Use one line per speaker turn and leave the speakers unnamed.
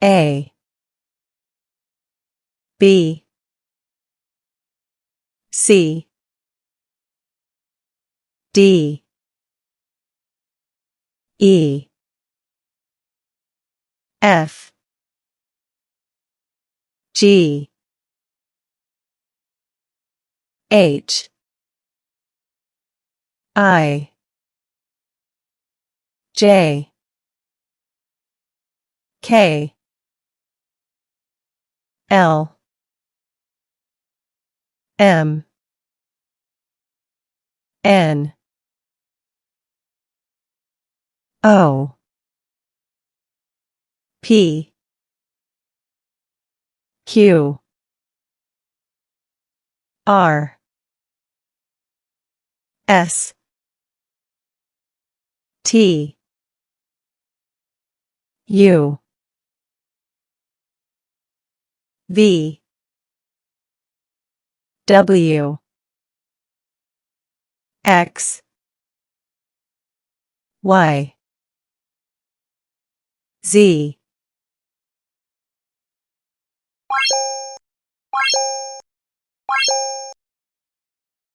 A B C D E F G H I J K L M N O P Q R S T U V W X Y Z